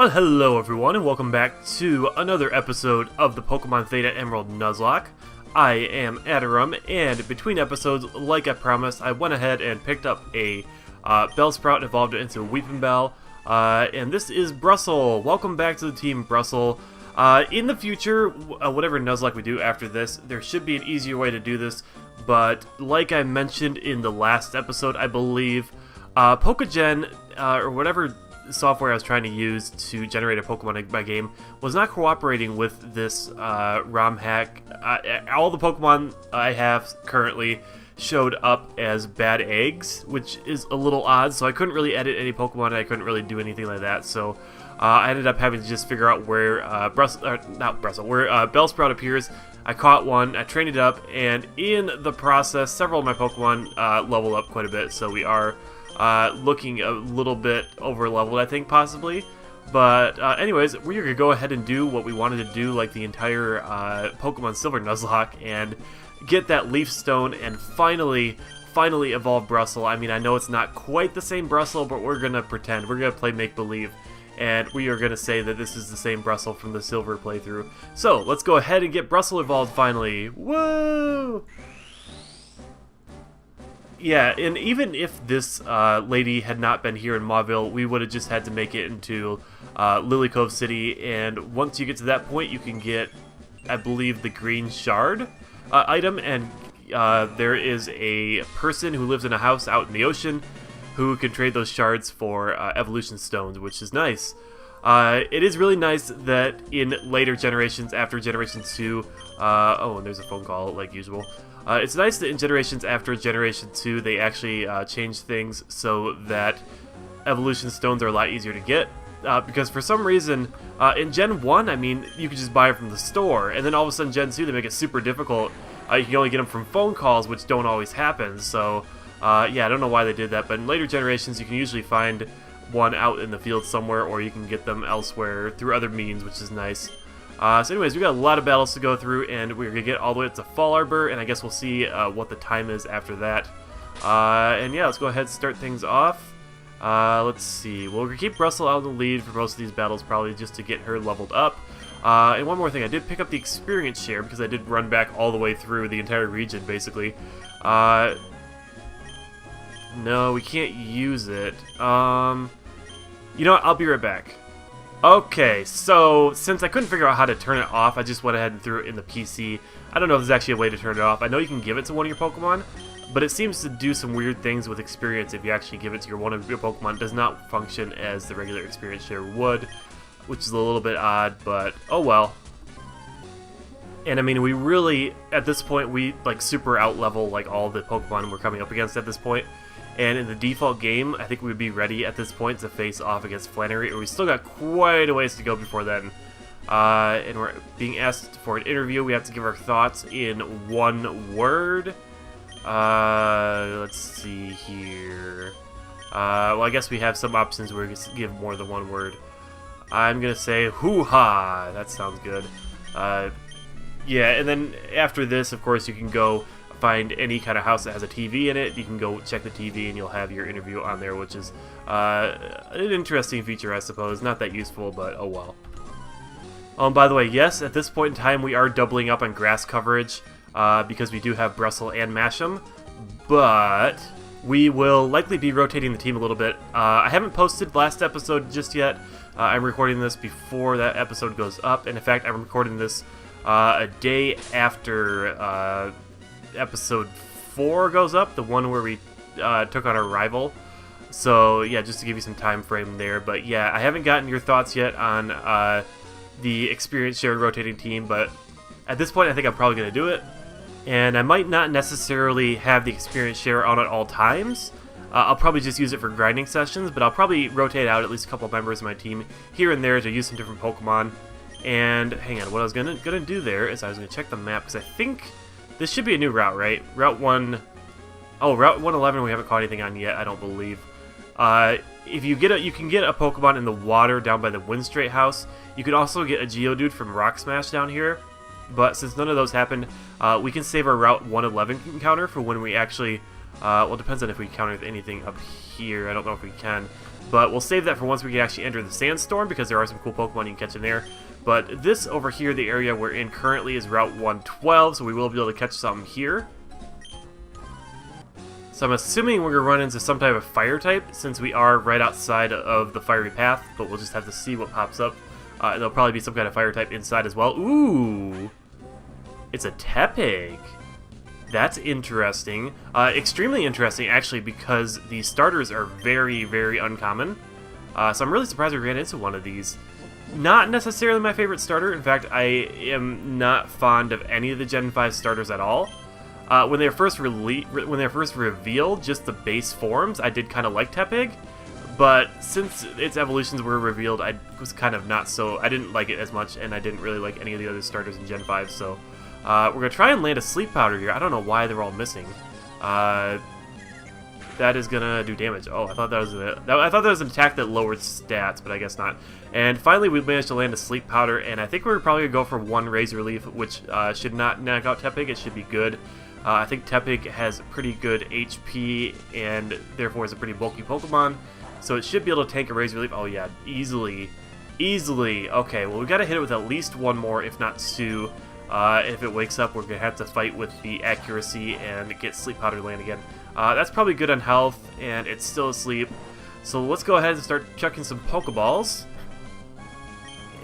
Well, hello everyone, and welcome back to another episode of the Pokemon Theta Emerald Nuzlocke. I am Atyrum, and between episodes, like I promised, I went ahead and picked up a Bellsprout and evolved it into a Weepinbell. And this is Brussel. Welcome back to the team, Brussel. In the future, whatever Nuzlocke we do after this, there should be an easier way to do this, but like I mentioned in the last episode, I believe, Pokégen, or whatever software I was trying to use to generate a Pokemon in my game was not cooperating with this romhack. All the Pokemon I have currently showed up as bad eggs, which is a little odd, so I couldn't really edit any Pokemon and I couldn't really do anything like that, so I ended up having to just figure out where Bellsprout appears. I caught one, I trained it up, and in the process several of my Pokemon level up quite a bit, so we are looking a little bit over leveled, I think, possibly. But anyways, we're gonna go ahead and do what we wanted to do, like the entire Pokemon Silver Nuzlocke, and get that Leaf Stone and finally evolve Brussel. I mean, I know it's not quite the same Brussel, but we're gonna pretend. We're gonna play make-believe, and we are gonna say that this is the same Brussel from the Silver playthrough. So let's go ahead and get Brussel evolved finally. Whoa! Yeah, and even if this lady had not been here in Mauville, we would have just had to make it into Lily Cove City, and once you get to that point, you can get, I believe, the green shard item, and there is a person who lives in a house out in the ocean who can trade those shards for evolution stones, which is nice. It is really nice that in later generations, after Generation 2, oh, and there's a phone call like usual. It's nice that in generations after Generation 2, they actually change things so that evolution stones are a lot easier to get. Because for some reason, in Gen 1, I mean, you could just buy it from the store, and then all of a sudden Gen 2, they make it super difficult. You can only get them from phone calls, which don't always happen, so yeah, I don't know why they did that, but in later generations, you can usually find one out in the field somewhere, or you can get them elsewhere through other means, which is nice. So anyways, we got a lot of battles to go through, and we're going to get all the way up to Fall Arbor, and I guess we'll see what the time is after that. And yeah, let's go ahead and start things off. Let's see. Well, we're going to keep Brussel out in the lead for most of these battles, probably just to get her leveled up. And one more thing, I did pick up the experience share, because I did run back all the way through the entire region, basically. No, we can't use it. You know what, I'll be right back. Okay, so since I couldn't figure out how to turn it off, I just went ahead and threw it in the PC. I don't know if there's actually a way to turn it off. I know you can give it to one of your Pokemon, but it seems to do some weird things with experience if you actually give it to one of your Pokemon. It does not function as the regular experience share would, which is a little bit odd, but oh well. And I mean, we really, at this point, we like super out-level like all the Pokemon we're coming up against at this point. And in the default game, I think we'd be ready at this point to face off against Flannery, or we still got quite a ways to go before then. And we're being asked for an interview. We have to give our thoughts in one word. Let's see here. Well, I guess we have some options where we can give more than one word. I'm going to say hoo-ha. That sounds good. Yeah, and then after this, of course, you can go find any kind of house that has a TV in it. You can go check the TV and you'll have your interview on there, which is an interesting feature, I suppose. Not that useful, but oh well. By the way, yes, at this point in time we are doubling up on grass coverage because we do have Brussel and Masham, but we will likely be rotating the team a little bit. I haven't posted last episode just yet. I'm recording this before that episode goes up, and in fact I'm recording this a day after episode 4 goes up, the one where we took on our rival. So yeah, just to give you some time frame there. But yeah, I haven't gotten your thoughts yet on the experience shared rotating team, but at this point I think I'm probably going to do it. And I might not necessarily have the experience share on at all times. I'll probably just use it for grinding sessions, but I'll probably rotate out at least a couple of members of my team here and there to use some different Pokemon. And hang on, what I was gonna do there is I was gonna check the map, because I think this should be a new route, right? Route 1... Oh, Route 111 we haven't caught anything on yet, I don't believe. If you get you can get a Pokemon in the water down by the Windstrait house. You can also get a Geodude from Rock Smash down here. But since none of those happened, we can save our Route 111 encounter for when we actually... well, it depends on if we encounter anything up here. I don't know if we can. but we'll save that for once we can actually enter the Sandstorm, because there are some cool Pokemon you can catch in there. But this over here, the area we're in currently, is Route 112, so we will be able to catch something here. So I'm assuming we're going to run into some type of fire type, since we are right outside of the fiery path, but we'll just have to see what pops up. There'll probably be some kind of fire type inside as well. Ooh! It's a Tepig! That's interesting. Extremely interesting, actually, because the starters are very, very uncommon. So I'm really surprised we ran into one of these. Not necessarily my favorite starter. In fact, I am not fond of any of the Gen 5 starters at all. When they were first revealed, just the base forms, I did kind of like Tepig, but since its evolutions were revealed, I was kind of not so. I didn't like it as much, and I didn't really like any of the other starters in Gen 5. So we're gonna try and land a Sleep Powder here. I don't know why they're all missing. That is gonna do damage. Oh, I thought that was an attack that lowered stats, but I guess not. And finally, we managed to land a Sleep Powder, and I think we're probably gonna go for one Razor Leaf, which should not knock out Tepig. It should be good. I think Tepig has pretty good HP and therefore is a pretty bulky Pokemon, so it should be able to tank a Razor Leaf. Oh yeah, easily. Okay, well we gotta hit it with at least one more, if not two. If it wakes up, we're gonna have to fight with the accuracy and get Sleep Powder land again. That's probably good on health, and it's still asleep. So let's go ahead and start chucking some Pokeballs.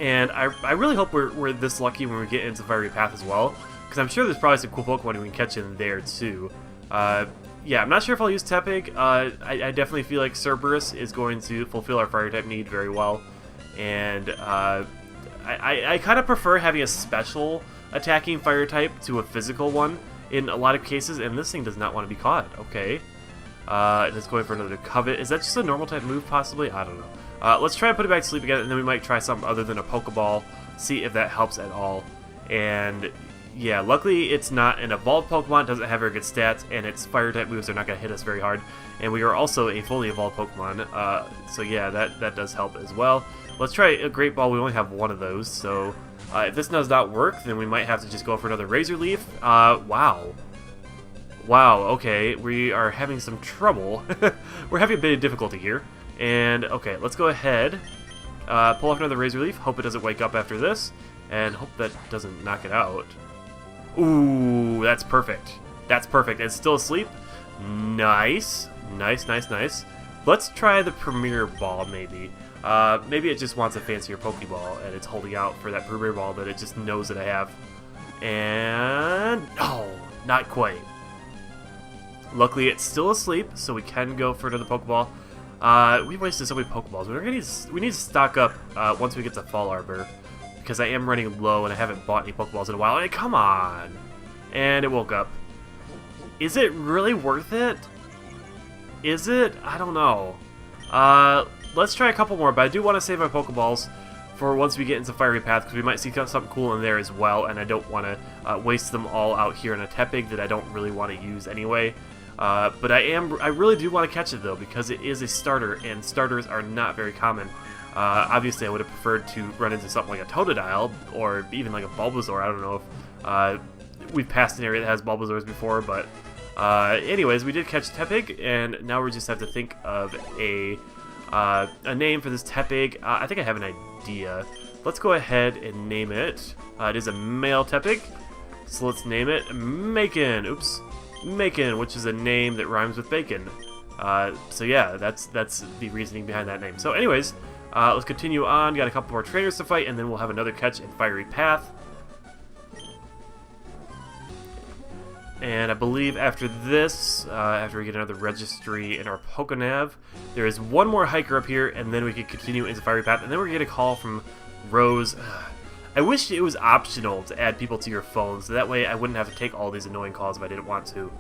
And I really hope we're this lucky when we get into Fiery Path as well, because I'm sure there's probably some cool Pokemon we can catch in there too. Yeah, I'm not sure if I'll use Tepig. I definitely feel like Cerberus is going to fulfill our Fire type need very well, and I kind of prefer having a special attacking Fire type to a physical one in a lot of cases, and this thing does not want to be caught. Okay, and it's going for another Covet. Is that just a normal type move possibly? I don't know. Let's try and put it back to sleep again, and then we might try something other than a Pokeball, see if that helps at all. And yeah, luckily it's not an evolved Pokemon, it doesn't have very good stats, and its fire type moves are not going to hit us very hard. And we are also a fully evolved Pokemon, so yeah, that does help as well. Let's try a Great Ball. We only have one of those, so if this does not work, then we might have to just go for another Razor Leaf. Wow, okay, we are having some trouble. We're having a bit of difficulty here. And okay, let's go ahead, pull off another Razor Leaf, hope it doesn't wake up after this, and hope that doesn't knock it out. Ooh, that's perfect. That's perfect. It's still asleep. Nice. Let's try the Premier Ball, maybe. Maybe it just wants a fancier Pokeball, and it's holding out for that Premier Ball that it just knows that I have. And no, not quite. Luckily, it's still asleep, so we can go for another Pokeball. We wasted so many Pokeballs. We need to stock up once we get to Fall Arbor, because I am running low and I haven't bought any Pokeballs in a while. Hey, come on! And it woke up. Is it really worth it? Is it? I don't know. Let's try a couple more, but I do want to save my Pokeballs for once we get into Fiery Path, because we might see something cool in there as well, and I don't want to waste them all out here in a Tepig that I don't really want to use anyway. But I really do want to catch it though, because it is a starter, and starters are not very common. Obviously, I would have preferred to run into something like a Totodile, or even like a Bulbasaur. I don't know if we've passed an area that has Bulbasaurs before, but anyways, we did catch Tepig, and now we just have to think of a name for this Tepig. I think I have an idea. Let's go ahead and name it. It is a male Tepig, so let's name it Macon. Oops. Macon, which is a name that rhymes with bacon. So yeah, that's the reasoning behind that name. So anyways, let's continue on. Got a couple more trainers to fight, and then we'll have another catch in Fiery Path. And I believe after this, after we get another registry in our Pokenav, there is one more hiker up here, and then we can continue into Fiery Path, and then we're gonna get a call from Rose. I wish it was optional to add people to your phone, so that way I wouldn't have to take all these annoying calls if I didn't want to.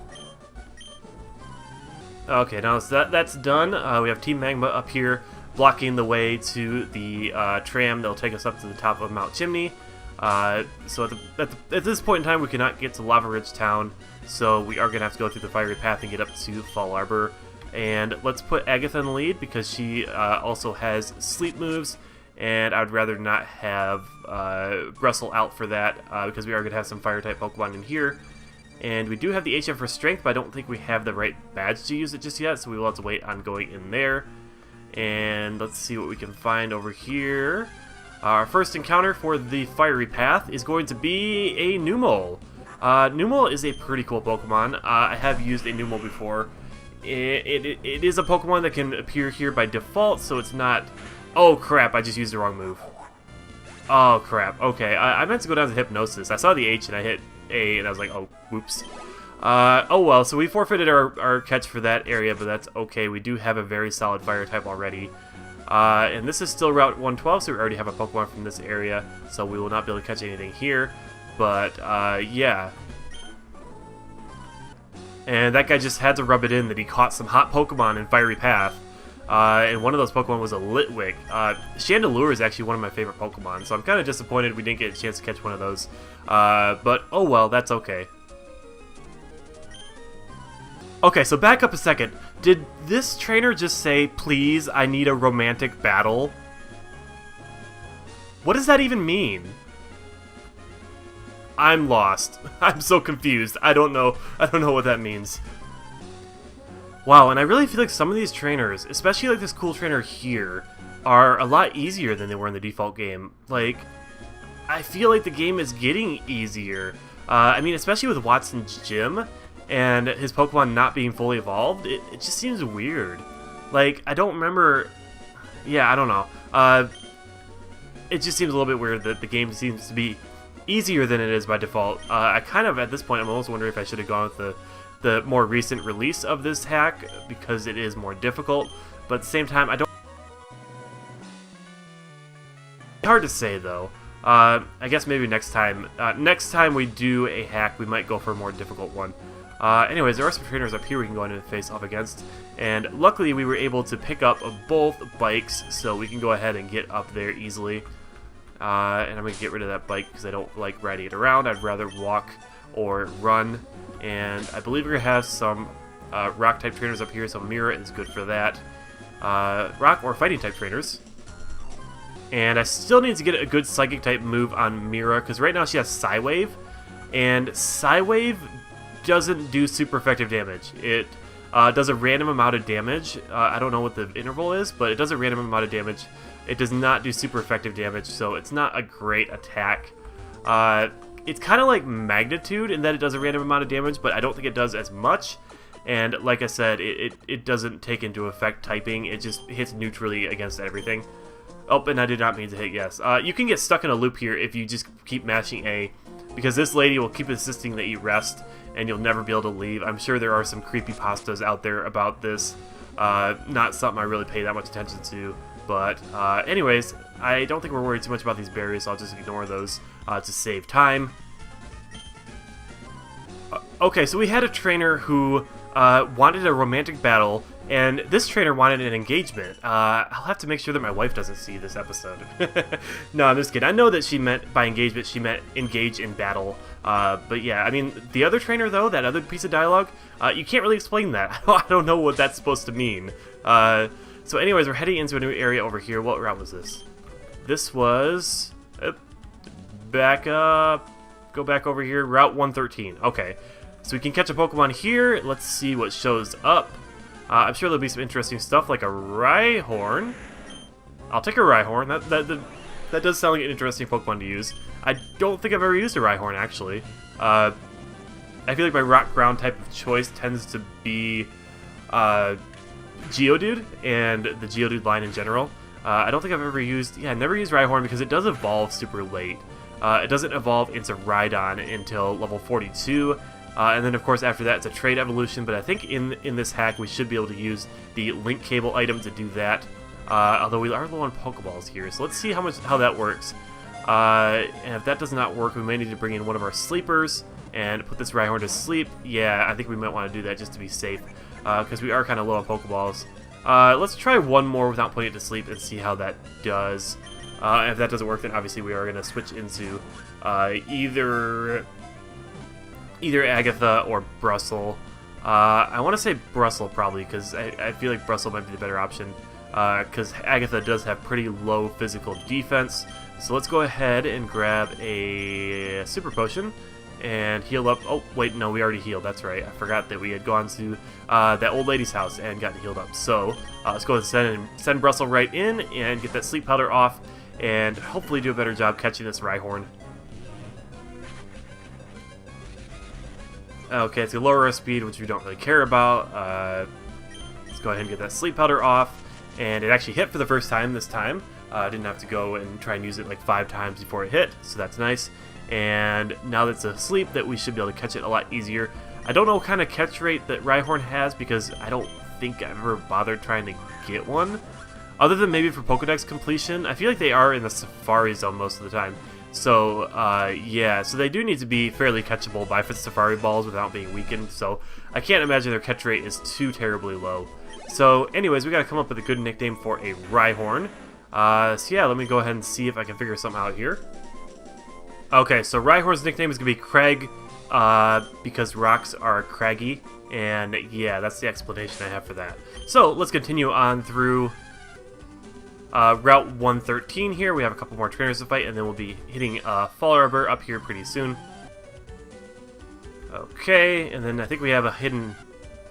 Okay, now that's done. We have Team Magma up here blocking the way to the tram that'll take us up to the top of Mount Chimney. So at this point in time, we cannot get to Lava Ridge Town, so we are going to have to go through the Fiery Path and get up to Fall Arbor. And let's put Agatha in the lead, because she also has sleep moves, and I would rather not have Bristle out for that, because we are going to have some Fire-type Pokemon in here. And we do have the HM for Strength, but I don't think we have the right badge to use it just yet, so we will have to wait on going in there. And let's see what we can find over here. Our first encounter for the Fiery Path is going to be a Numel. Numel is a pretty cool Pokemon. I have used a Numel before. It is a Pokemon that can appear here by default, so it's not... Oh crap, I just used the wrong move. Oh crap, okay. I meant to go down to Hypnosis. I saw the H and I hit A and I was like, oh, whoops. Oh well, so we forfeited our catch for that area, but that's okay. We do have a very solid Fire type already. And this is still Route 112, so we already have a Pokemon from this area, so we will not be able to catch anything here. But, yeah. And that guy just had to rub it in that he caught some hot Pokemon in Fiery Path. And one of those Pokemon was a Litwick. Chandelure is actually one of my favorite Pokemon, so I'm kind of disappointed we didn't get a chance to catch one of those. But, oh well, that's okay. Okay, so back up a second. Did this trainer just say, please, I need a romantic battle? What does that even mean? I'm lost. I'm so confused. I don't know what that means. Wow, and I really feel like some of these trainers, especially like this cool trainer here, are a lot easier than they were in the default game. Like, I feel like the game is getting easier. I mean, especially with Watson's Gym and his Pokemon not being fully evolved, it just seems weird. Like, I don't remember... Yeah, I don't know. It just seems a little bit weird that the game seems to be easier than it is by default. I kind of, at this point, I'm almost wondering if I should have gone with the more recent release of this hack, because it is more difficult. But at the same time, I don't... It's hard to say, though. I guess maybe next time we do a hack, we might go for a more difficult one. Anyways, there are some trainers up here we can go into face off against, and luckily we were able to pick up both bikes, so we can go ahead and get up there easily. And I'm going to get rid of that bike because I don't like riding it around. I'd rather walk or run, and I believe we're going to have some rock-type trainers up here, so Mira is good for that. Rock or fighting-type trainers. And I still need to get a good Psychic-type move on Mira, because right now she has Psywave, and Psywave doesn't do super effective damage. It does a random amount of damage. I don't know what the interval is, but it does a random amount of damage. It does not do super effective damage, so it's not a great attack. It's kind of like Magnitude in that it does a random amount of damage, but I don't think it does as much. And like I said, it doesn't take into effect typing. It just hits neutrally against everything. Oh, and I did not mean to hit yes. You can get stuck in a loop here if you just keep mashing A, because this lady will keep insisting that you rest, and you'll never be able to leave. I'm sure there are some creepypastas out there about this. Not something I really pay that much attention to. But anyways, I don't think we're worried too much about these berries, so I'll just ignore those to save time. Okay, so we had a trainer who wanted a romantic battle, and this trainer wanted an engagement. I'll have to make sure that my wife doesn't see this episode. No, I'm just kidding. I know that she meant, by engagement, she meant engage in battle. But yeah, I mean, the other trainer, though, that other piece of dialogue, you can't really explain that. I don't know what that's supposed to mean. So anyways, we're heading into a new area over here. What route was this? This was... back up... Go back over here. Route 113. Okay. So we can catch a Pokemon here. Let's see what shows up. I'm sure there'll be some interesting stuff, like a Rhyhorn. I'll take a Rhyhorn. That does sound like an interesting Pokemon to use. I don't think I've ever used a Rhyhorn, actually. I feel like my rock ground type of choice tends to be Geodude, and the Geodude line in general. I don't think I've ever used... Yeah, I never used Rhyhorn because it does evolve super late. It doesn't evolve into Rhydon until level 42. And then, of course, after that, it's a trade evolution. But I think in this hack, we should be able to use the link cable item to do that. Although we are low on Pokeballs here. So let's see how that works. And if that does not work, we may need to bring in one of our sleepers and put this Rhyhorn to sleep. Yeah, I think we might want to do that just to be safe. Because we are kind of low on Pokeballs. Let's try one more without putting it to sleep and see how that does. And if that doesn't work, then obviously we are going to switch into either Agatha or Brussel. I want to say Brussel probably, because I feel like Brussel might be the better option. Because Agatha does have pretty low physical defense. So let's go ahead and grab a Super Potion. and heal up. Oh, wait, no, we already healed. That's right. I forgot that we had gone to that old lady's house and gotten healed up. So let's go ahead and send Brussel right in and get that sleep powder off and hopefully do a better job catching this Rhyhorn. Okay, it's going to lower our speed, which we don't really care about. Let's go ahead and get that sleep powder off. And it actually hit for the first time this time. I didn't have to go and try and use it like 5 times before it hit, so that's nice. And now that it's asleep, that we should be able to catch it a lot easier. I don't know what kind of catch rate that Rhyhorn has because I don't think I've ever bothered trying to get one. Other than maybe for Pokedex completion, I feel like they are in the Safari Zone most of the time. So, yeah, so they do need to be fairly catchable by Safari Balls without being weakened, so I can't imagine their catch rate is too terribly low. So, anyways, we gotta come up with a good nickname for a Rhyhorn. So yeah, let me go ahead and see if I can figure something out here. Okay, so Rhyhorn's nickname is gonna be Craig, because rocks are craggy, and yeah, that's the explanation I have for that. So, let's continue on through Route 113 here. We have a couple more trainers to fight, and then we'll be hitting Fall Arbor up here pretty soon. Okay, and then I think we have a hidden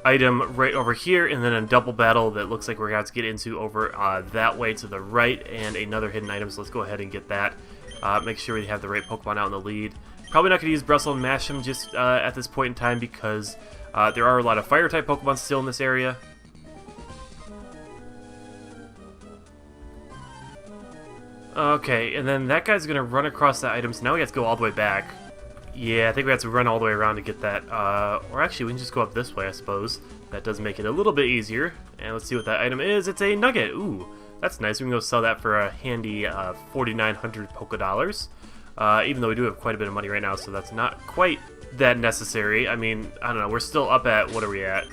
item right over here, and then a double battle that looks like we're going to have to get into over that way to the right, and another hidden item, so let's go ahead and get that. Make sure we have the right Pokemon out in the lead. Probably not going to use Brussel and Masham just at this point in time because there are a lot of Fire-type Pokemon still in this area. Okay, and then that guy's going to run across that item, so now we have to go all the way back. Yeah, I think we have to run all the way around to get that. Or actually, we can just go up this way, I suppose. That does make it a little bit easier. And let's see what that item is. It's a nugget. Ooh, that's nice. We can go sell that for a handy 4,900 Poké Dollars. Even though we do have quite a bit of money right now, so that's not quite that necessary. I mean, I don't know. We're still up at, what are we at?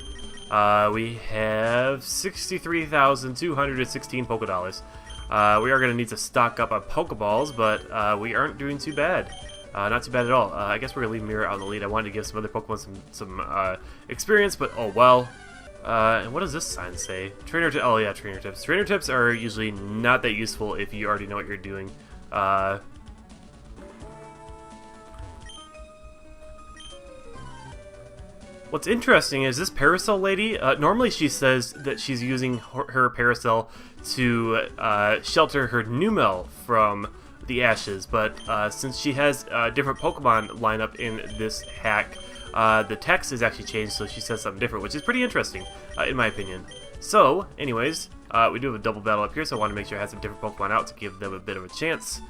We have 63,216 Poké Dollars. We are going to need to stock up on Pokeballs, but we aren't doing too bad. Not too bad at all. I guess we're going to leave Mirror out in the lead. I wanted to give some other Pokemon some experience, but oh well. And what does this sign say? Trainer tips. Oh yeah, trainer tips. Trainer tips are usually not that useful if you already know what you're doing. What's interesting is this Parasol lady, normally she says that she's using her Parasol to shelter her Numel from the ashes, but since she has a different Pokemon lineup in this hack, the text is actually changed, so she says something different, which is pretty interesting, in my opinion. So, anyways, we do have a double battle up here, so I want to make sure I have some different Pokemon out to give them a bit of a chance.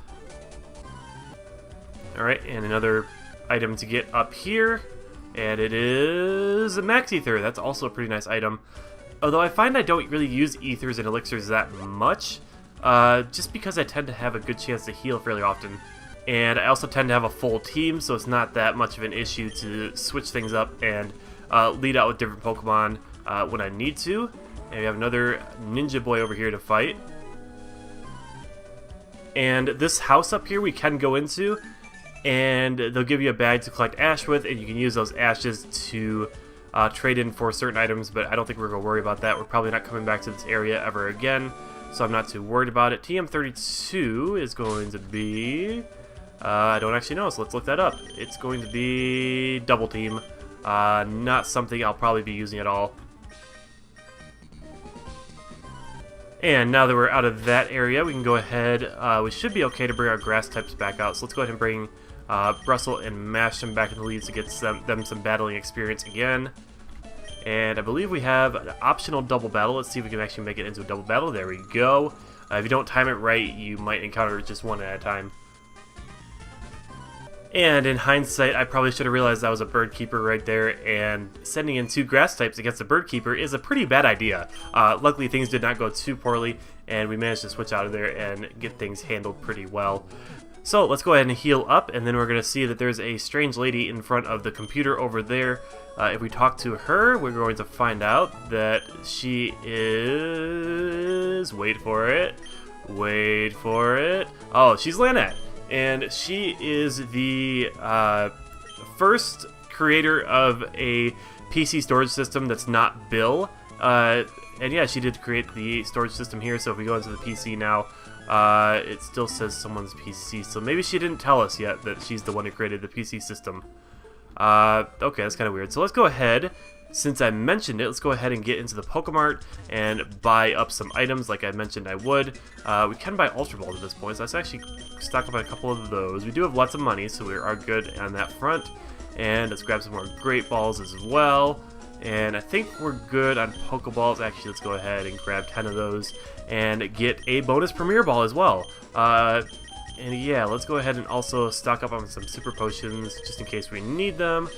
Alright, and another item to get up here, and it is a Max Ether. That's also a pretty nice item. Although I find I don't really use Ethers and Elixirs that much, just because I tend to have a good chance to heal fairly often. And I also tend to have a full team, so it's not that much of an issue to switch things up and lead out with different Pokemon when I need to. And we have another Ninja Boy over here to fight. And this house up here we can go into, and they'll give you a bag to collect ash with, and you can use those ashes to trade in for certain items, but I don't think we're going to worry about that. We're probably not coming back to this area ever again, so I'm not too worried about it. TM32 is going to be... I don't actually know, so let's look that up. It's going to be Double Team. Not something I'll probably be using at all. And now that we're out of that area, we can go ahead. We should be okay to bring our grass types back out, so let's go ahead and bring Brussel and Masham back in the lead to get them some battling experience again. And I believe we have an optional double battle. Let's see if we can actually make it into a double battle. There we go. If you don't time it right, you might encounter just one at a time. And in hindsight, I probably should have realized that was a Bird Keeper right there, and sending in 2 grass types against a Bird Keeper is a pretty bad idea. Luckily, things did not go too poorly, and we managed to switch out of there and get things handled pretty well. So let's go ahead and heal up, and then we're going to see that there's a strange lady in front of the computer over there. If we talk to her, we're going to find out that she is... Wait for it. Wait for it. Oh, she's Lynette. And she is the first creator of a PC storage system that's not Bill. And yeah, she did create the storage system here, so if we go into the PC now, it still says someone's PC. So maybe she didn't tell us yet that she's the one who created the PC system. Okay, that's kind of weird. So let's go ahead, since I mentioned it, let's go ahead and get into the Pokemart and buy up some items like I mentioned I would. We can buy Ultra Balls at this point, so let's actually stock up on a couple of those. We do have lots of money, so we are good on that front. And let's grab some more Great Balls as well. And I think we're good on Pokeballs. Actually, let's go ahead and grab 10 of those and get a bonus Premier Ball as well. And yeah, let's go ahead and also stock up on some Super Potions just in case we need them.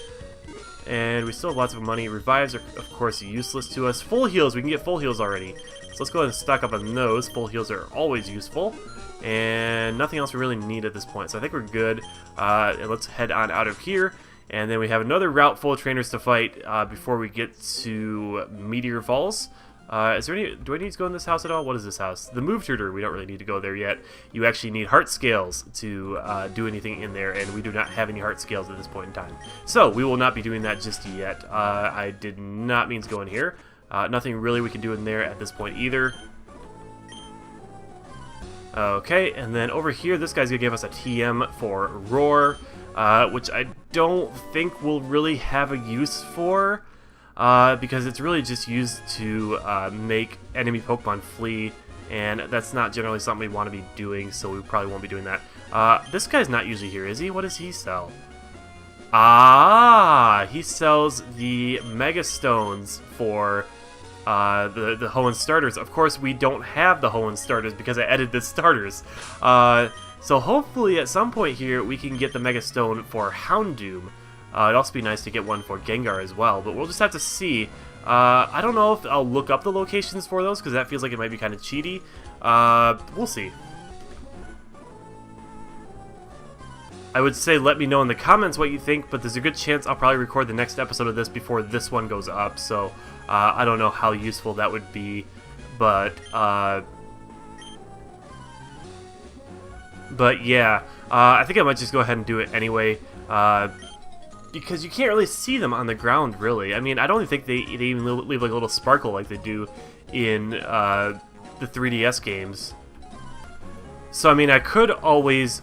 And we still have lots of money. Revives are, of course, useless to us. Full Heals, we can get Full Heals already. So let's go ahead and stock up on those. Full Heals are always useful. And nothing else we really need at this point. So I think we're good. And let's head on out of here. And then we have another route full of trainers to fight before we get to Meteor Falls. Is there any? Do I need to go in this house at all? What is this house? The Move Tutor. We don't really need to go there yet. You actually need heart scales to do anything in there, and we do not have any heart scales at this point in time. So we will not be doing that just yet. I did not mean to go in here. Nothing really we can do in there at this point either. Okay, and then over here, this guy's gonna give us a TM for Roar, which I don't think we'll really have a use for. Because it's really just used to make enemy Pokemon flee, and that's not generally something we want to be doing, so we probably won't be doing that. This guy's not usually here, is he? What does he sell? Ah, he sells the Mega Stones for the Hoenn starters. Of course, we don't have the Hoenn starters because I edited the starters. So hopefully at some point here we can get the Mega Stone for Houndoom. It'd also be nice to get one for Gengar as well, but we'll just have to see. I don't know if I'll look up the locations for those, because that feels like it might be kind of cheaty. We'll see. I would say let me know in the comments what you think, but there's a good chance I'll probably record the next episode of this before this one goes up, so I don't know how useful that would be, but yeah, I think I might just go ahead and do it anyway. Because you can't really see them on the ground, really. I mean, I don't even think they even leave like a little sparkle like they do in the 3DS games. So, I mean, I could always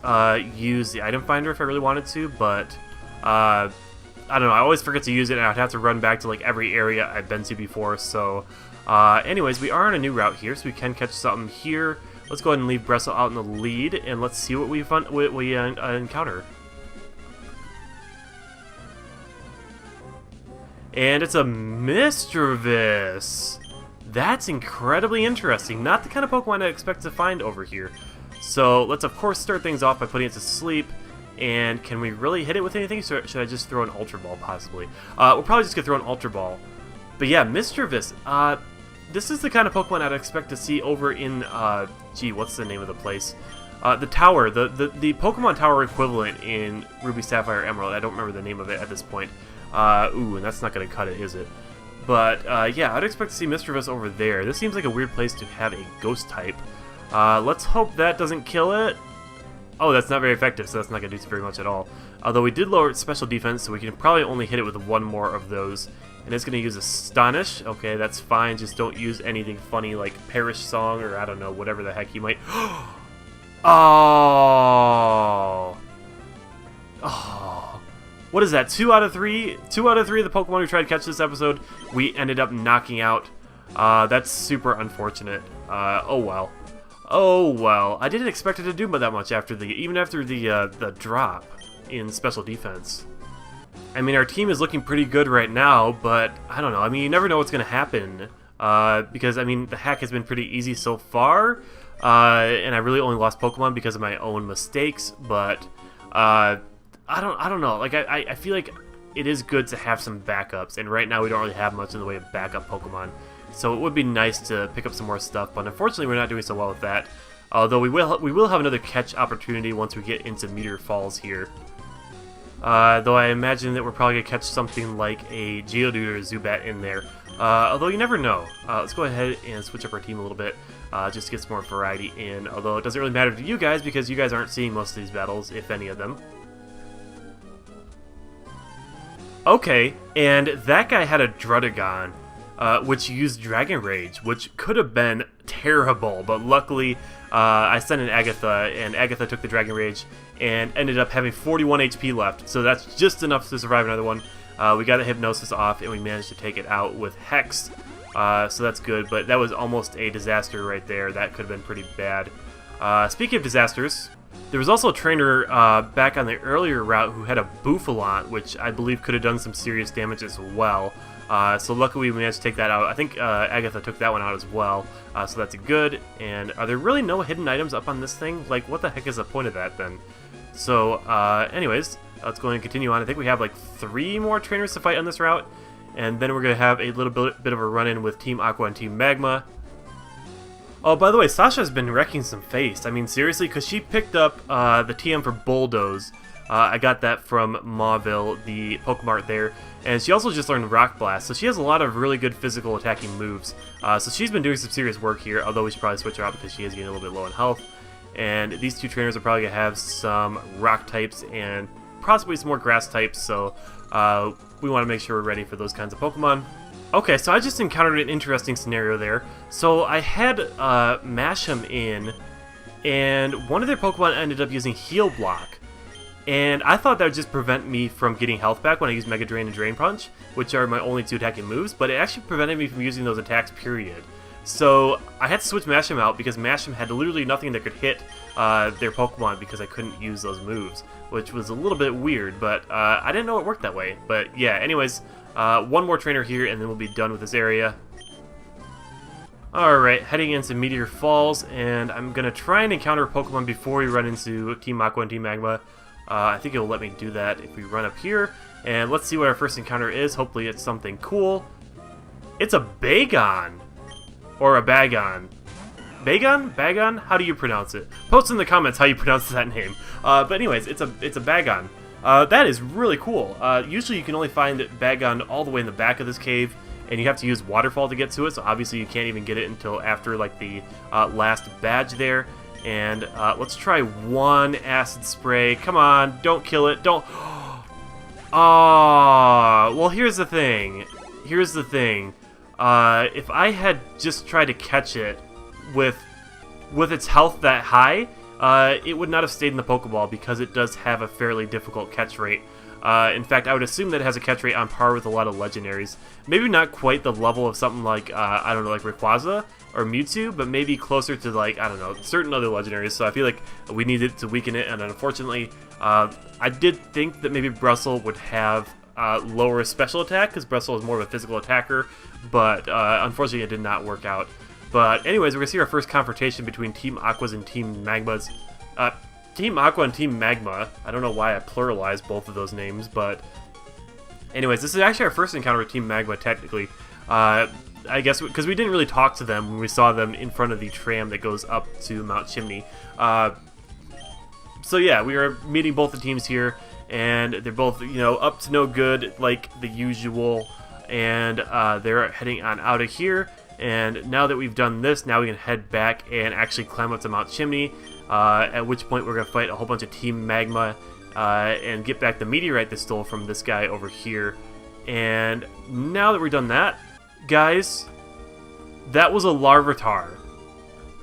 use the item finder if I really wanted to, but I don't know. I always forget to use it, and I'd have to run back to like every area I've been to before. So, anyways, we are on a new route here, so we can catch something here. Let's go ahead and leave Brestle out in the lead, and let's see what we encounter. And it's a Misdreavus. That's incredibly interesting. Not the kind of Pokemon I expect to find over here. So let's of course start things off by putting it to sleep. And can we really hit it with anything? Or should I just throw an Ultra Ball possibly? We're probably just gonna throw an Ultra Ball. But yeah, Misdreavus. This is the kind of Pokemon I'd expect to see over in gee, what's the name of the place? The tower, the Pokemon Tower equivalent in Ruby, Sapphire, Emerald. I don't remember the name of it at this point. Ooh, and that's not going to cut it, is it? But, yeah, I'd expect to see Misdreavus over there. This seems like a weird place to have a ghost type. Let's hope that doesn't kill it. Oh, that's not very effective, so that's not going to do very much at all. Although we did lower its special defense, so we can probably only hit it with one more of those. And it's going to use Astonish. Okay, that's fine. Just don't use anything funny like Perish Song or, I don't know, whatever the heck you might... Oh! Oh... What is that? 2 out of 3? 2 out of 3 of the Pokemon we tried to catch this episode, we ended up knocking out. That's super unfortunate. Oh well. Oh well. I didn't expect it to do that much even after the drop in special defense. I mean, our team is looking pretty good right now, but I don't know. I mean, you never know what's gonna happen. Because I mean, the hack has been pretty easy so far, and I really only lost Pokemon because of my own mistakes. But I don't know. Like I feel like it is good to have some backups, and right now we don't really have much in the way of backup Pokemon. So it would be nice to pick up some more stuff, but unfortunately we're not doing so well with that. Although we will have another catch opportunity once we get into Meteor Falls here. Though I imagine that we're probably gonna catch something like a Geodude or a Zubat in there. Although you never know. Let's go ahead and switch up our team a little bit, just to get some more variety in. Although it doesn't really matter to you guys because you guys aren't seeing most of these battles, if any of them. Okay, and that guy had a Druddigon. which used Dragon Rage, which could have been terrible, but luckily I sent in Agatha, and Agatha took the Dragon Rage and ended up having 41 HP left, so that's just enough to survive another one. We got a Hypnosis off, and we managed to take it out with Hex, so that's good, but that was almost a disaster right there. That could have been pretty bad. Speaking of disasters, there was also a trainer back on the earlier route who had a Bouffalant, which I believe could have done some serious damage as well. So luckily we managed to take that out. I think Agatha took that one out as well, so that's good. And are there really no hidden items up on this thing? Like, what the heck is the point of that then? So, anyways, let's go ahead and continue on. I think we have like 3 more trainers to fight on this route, and then we're going to have a little bit of a run-in with Team Aqua and Team Magma. Oh, by the way, Sasha's been wrecking some face. I mean, seriously, because she picked up the TM for Bulldoze. I got that from Mauville, the Pokemart there. And she also just learned Rock Blast, so she has a lot of really good physical attacking moves. So she's been doing some serious work here, although we should probably switch her out because she is getting a little bit low in health. And these 2 trainers are probably going to have some Rock types and possibly some more Grass types, so we want to make sure we're ready for those kinds of Pokemon. Okay, so I just encountered an interesting scenario there. So I had Mashem in, and one of their Pokemon ended up using Heal Block. And I thought that would just prevent me from getting health back when I use Mega Drain and Drain Punch, which are my only 2 attacking moves, but it actually prevented me from using those attacks, period. So I had to switch Mashem out because Mashem had literally nothing that could hit their Pokemon because I couldn't use those moves, which was a little bit weird, but I didn't know it worked that way. But yeah, anyways, 1 more trainer here and then we'll be done with this area. Alright, heading into Meteor Falls, and I'm going to try and encounter a Pokemon before we run into Team Aqua and Team Magma. I think it'll let me do that if we run up here. And let's see what our first encounter is. Hopefully it's something cool. It's a Bagon! Or a Bagon. Bagon? Bagon? How do you pronounce it? Post in the comments how you pronounce that name. But anyways, it's a Bagon. That is really cool. Usually you can only find Bagon all the way in the back of this cave, and you have to use Waterfall to get to it, so obviously you can't even get it until after like the last badge there. And let's try 1 Acid Spray. Come on, don't kill it. Don't. Ah, well, here's the thing. Here's the thing. If I had just tried to catch it with its health that high, it would not have stayed in the Pokeball because it does have a fairly difficult catch rate. In fact, I would assume that it has a catch rate on par with a lot of legendaries. Maybe not quite the level of something like, I don't know, like Rayquaza or Mewtwo, but maybe closer to, like, I don't know, certain other legendaries. So I feel like we needed to weaken it, and unfortunately, I did think that maybe Brussel would have lower special attack, because Brussel is more of a physical attacker, but unfortunately it did not work out. But anyways, we're going to see our first confrontation between Team Aquas and Team Magmas. Team Aqua and Team Magma. I don't know why I pluralized both of those names, but anyways, this is actually our first encounter with Team Magma, technically. I guess because we didn't really talk to them when we saw them in front of the tram that goes up to Mount Chimney. So yeah, we are meeting both the teams here, and they're both, you know, up to no good like the usual, and they're heading on out of here. And now that we've done this, now we can head back and actually climb up to Mount Chimney, at which point we're going to fight a whole bunch of Team Magma and get back the meteorite they stole from this guy over here. And now that we've done that, guys, that was a Larvitar.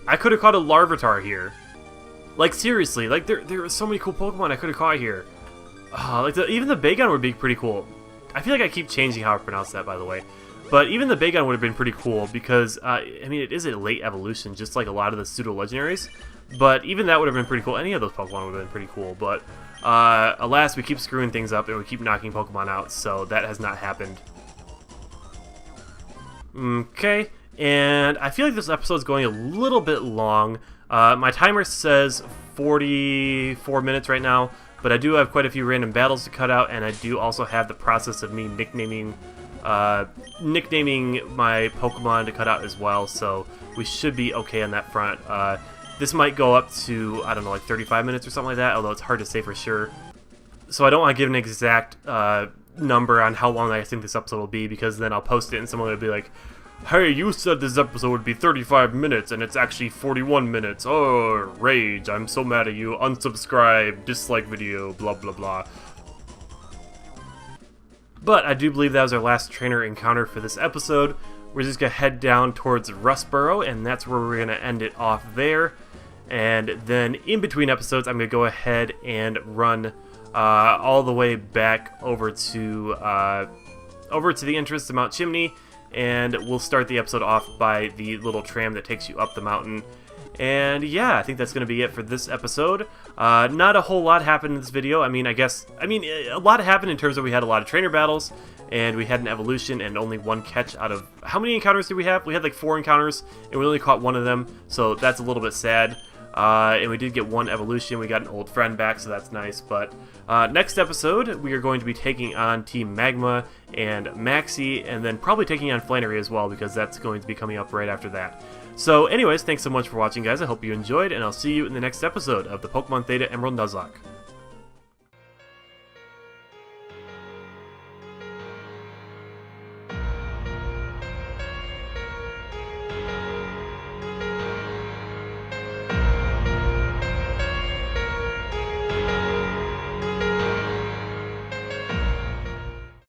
I could have caught a Larvitar here. Like, seriously, like, there are so many cool Pokemon I could have caught here. Like, even the Bagon would be pretty cool. I feel like I keep changing how I pronounce that, by the way. But even the Bagon would have been pretty cool because, I mean, it is a late evolution, just like a lot of the pseudo-legendaries. But even that would have been pretty cool. Any of those Pokemon would have been pretty cool. But, alas, we keep screwing things up and we keep knocking Pokemon out, so that has not happened. Okay, and I feel like this episode is going a little bit long. My timer says 44 minutes right now, but I do have quite a few random battles to cut out, and I do also have the process of me nicknaming my Pokemon to cut out as well, so we should be okay on that front. This might go up to, I don't know, like 35 minutes or something like that, although it's hard to say for sure. So I don't want to give an exact number on how long I think this episode will be, because then I'll post it and someone will be like, hey, you said this episode would be 35 minutes and it's actually 41 minutes. Oh, rage, I'm so mad at you. Unsubscribe, dislike video, blah blah blah. But I do believe that was our last trainer encounter for this episode. we're just going to head down towards Rustboro, and that's where we're going to end it off there. And then in between episodes, I'm going to go ahead and run all the way back over to the entrance to Mount Chimney, and we'll start the episode off by the little tram that takes you up the mountain. And yeah, I think that's going to be it for this episode. Not a whole lot happened in this video. I mean, a lot happened in terms of we had a lot of trainer battles, and we had an evolution and only one catch out of... How many encounters did we have? We had like 4 encounters, and we only caught 1 of them, so that's a little bit sad. And we did get 1 evolution. We got an old friend back, so that's nice. But next episode, we are going to be taking on Team Magma and Maxie, and then probably taking on Flannery as well, because that's going to be coming up right after that. So anyways, thanks so much for watching, guys. I hope you enjoyed, and I'll see you in the next episode of the Pokemon Theta Emerald Nuzlocke.